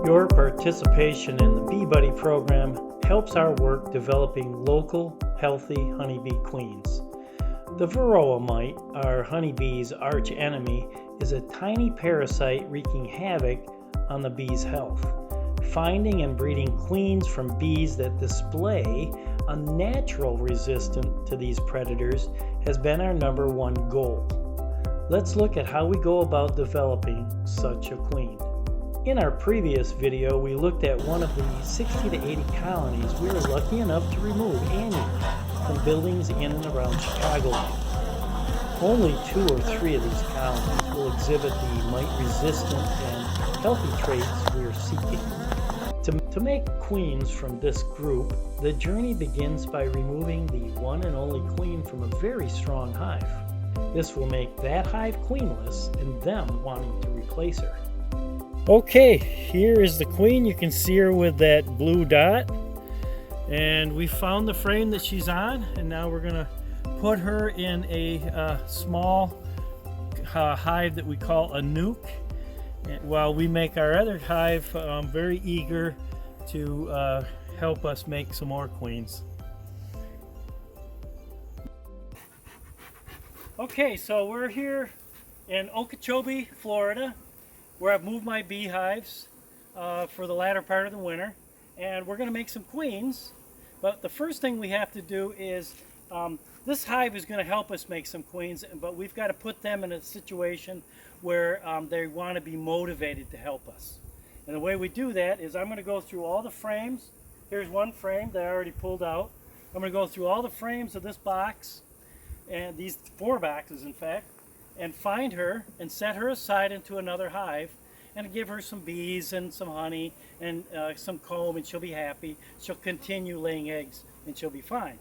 Your participation in the Bee Buddy program helps our work developing local, healthy honeybee queens. The varroa mite, our honeybee's arch enemy, is a tiny parasite wreaking havoc on the bee's health. Finding and breeding queens from bees that display a natural resistance to these predators has been our number one goal. Let's look at how we go about developing such a queen. In our previous video, we looked at one of the 60 to 80 colonies we were lucky enough to remove annually from buildings in and around Chicagoland. Only 2 or 3 of these colonies will exhibit the mite-resistant and healthy traits we are seeking. To make queens from this group, the journey begins by removing the one and only queen from a very strong hive. This will make that hive queenless and them wanting to replace her. Okay, here is the queen. You can see her with that blue dot. And we found the frame that she's on, and now we're going to put her in a small hive that we call a nuke, while we make our other hive very eager to help us make some more queens. Okay, so we're here in Okeechobee, Florida, where I've moved my beehives for the latter part of the winter, and we're going to make some queens. But the first thing we have to do is this hive is going to help us make some queens, but we've got to put them in a situation where they want to be motivated to help us. And the way we do that is I'm going to go through all the frames. Here's one frame that I already pulled out. I'm going to go through all the frames of this box, and these 4 boxes in fact, and find her and set her aside into another hive and give her some bees and some honey and some comb, and she'll be happy. She'll continue laying eggs and she'll be fine.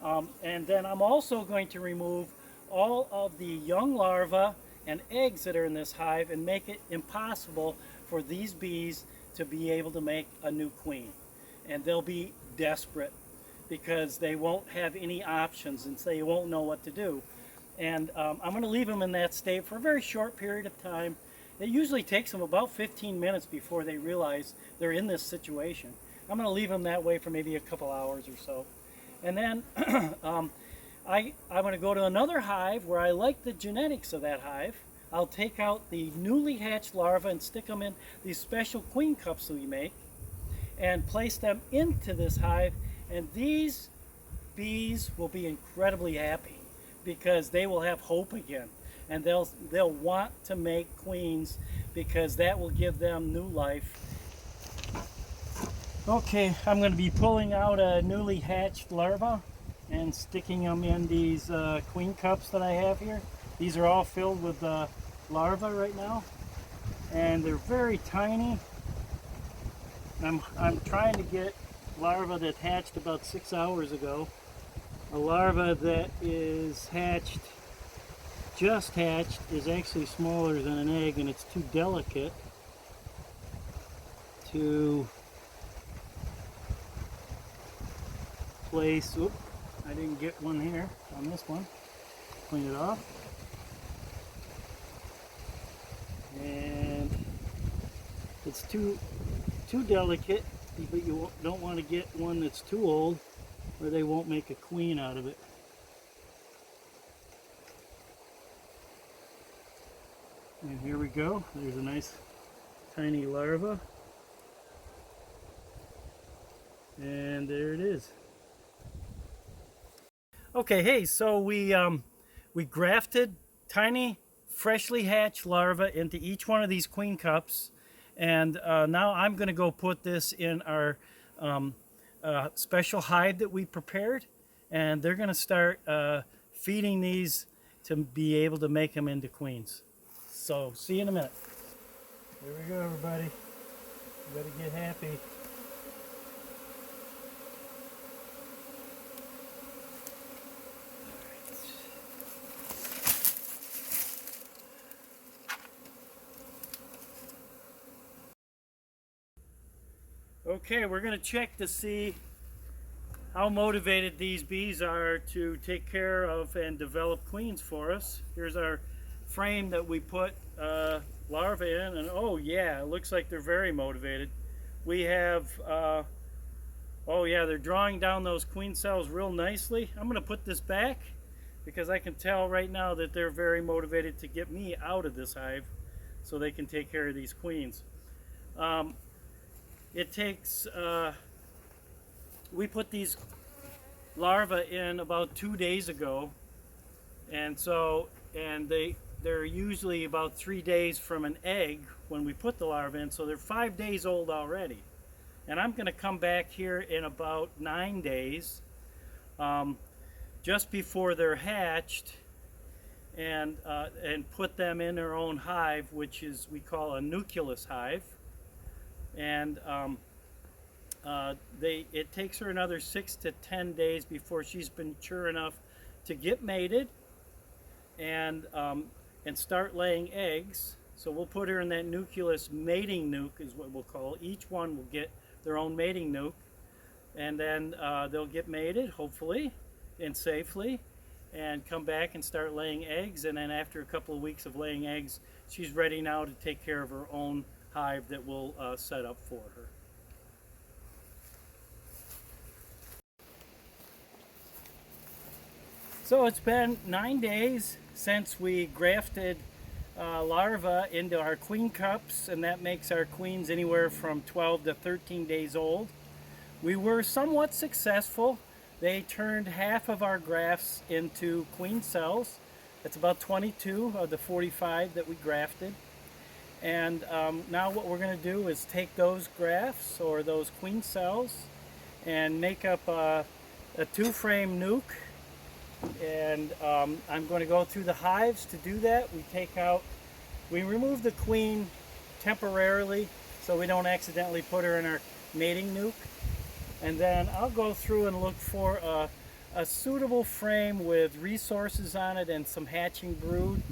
And then I'm also going to remove all of the young larvae and eggs that are in this hive and make it impossible for these bees to be able to make a new queen. And they'll be desperate because they won't have any options and they won't know what to do. And I'm going to leave them in that state for a very short period of time. It usually takes them about 15 minutes before they realize they're in this situation. I'm going to leave them that way for maybe a couple hours or so. And then I'm going to go to another hive where I like the genetics of that hive. I'll take out the newly hatched larvae and stick them in these special queen cups that we make and place them into this hive. And these bees will be incredibly happy, because they will have hope again, and they'll want to make queens because that will give them new life. Okay, I'm going to be pulling out a newly hatched larva and sticking them in these queen cups that I have here. These are all filled with larvae right now, and they're very tiny. I'm trying to get larvae that hatched about 6 hours ago. A larva that is hatched, just hatched, is actually smaller than an egg, and it's too delicate to place. Oop, I didn't get one here on this one. Clean it off. And it's too delicate, but you don't want to get one that's too old, or they won't make a queen out of it. And here we go. There's a nice tiny larva. And there it is. Okay, hey, so we grafted tiny freshly hatched larvae into each one of these queen cups, and now I'm going to go put this in our special hive that we prepared, and they're going to start feeding these to be able to make them into queens. So see you in a minute. Here we go, everybody. You better get happy. Okay, we're going to check to see how motivated these bees are to take care of and develop queens for us. Here's our frame that we put larvae in, and oh yeah, it looks like they're very motivated. We have, oh yeah, they're drawing down those queen cells real nicely. I'm going to put this back because I can tell right now that they're very motivated to get me out of this hive so they can take care of these queens. It takes, we put these larvae in about 2 days ago, and they're usually about 3 days from an egg when we put the larvae in, so they're 5 days old already. And I'm going to come back here in about 9 days, just before they're hatched, and put them in their own hive, which is we call a nucleus hive. And it takes her another 6 to 10 days before she's been mature enough to get mated and start laying eggs. So we'll put her in that nucleus mating nuke is what we'll call it. Each one will get their own mating nuke, and then they'll get mated, hopefully, and safely, and come back and start laying eggs. And then after a couple of weeks of laying eggs, she's ready now to take care of her own hive that we'll set up for her. So it's been 9 days since we grafted larvae into our queen cups, and that makes our queens anywhere from 12 to 13 days old. We were somewhat successful. They turned half of our grafts into queen cells. That's about 22 of the 45 that we grafted. And now what we're going to do is take those grafts or those queen cells and make up a 2-frame nuke. And I'm going to go through the hives to do that. We remove the queen temporarily so we don't accidentally put her in our mating nuke. And then I'll go through and look for a suitable frame with resources on it and some hatching brood.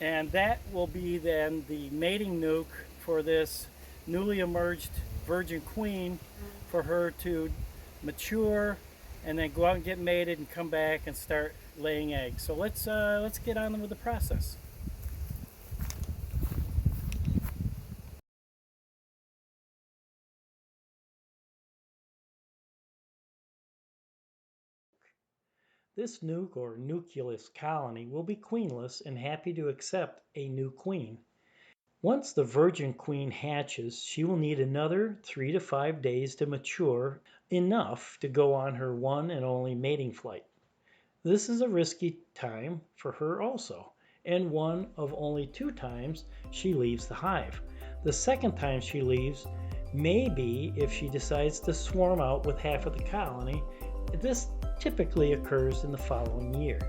And that will be then the mating nuke for this newly emerged virgin queen, for her to mature and then go out and get mated and come back and start laying eggs. So let's get on with the process. This nuke or nucleus colony will be queenless and happy to accept a new queen. Once the virgin queen hatches, she will need another 3 to 5 days to mature enough to go on her one and only mating flight. This is a risky time for her also, and one of only 2 times she leaves the hive. The second time she leaves may be if she decides to swarm out with half of the colony. This typically occurs in the following year.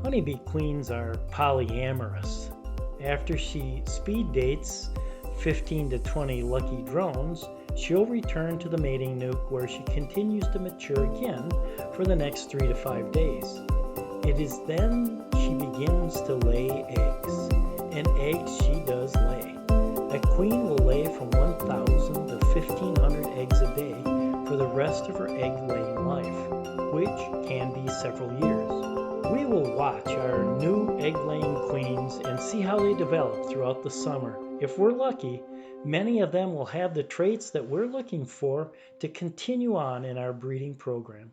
Honeybee queens are polyamorous. After she speed dates 15 to 20 lucky drones, she'll return to the mating nuke where she continues to mature again for the next 3 to 5 days. It is then she begins to lay eggs, and eggs she does lay. A queen will lay from 1,000 to 1,500 eggs a day for the rest of her egg-laying life, which can be several years. We will watch our new egg-laying queens and see how they develop throughout the summer. If we're lucky, many of them will have the traits that we're looking for to continue on in our breeding program.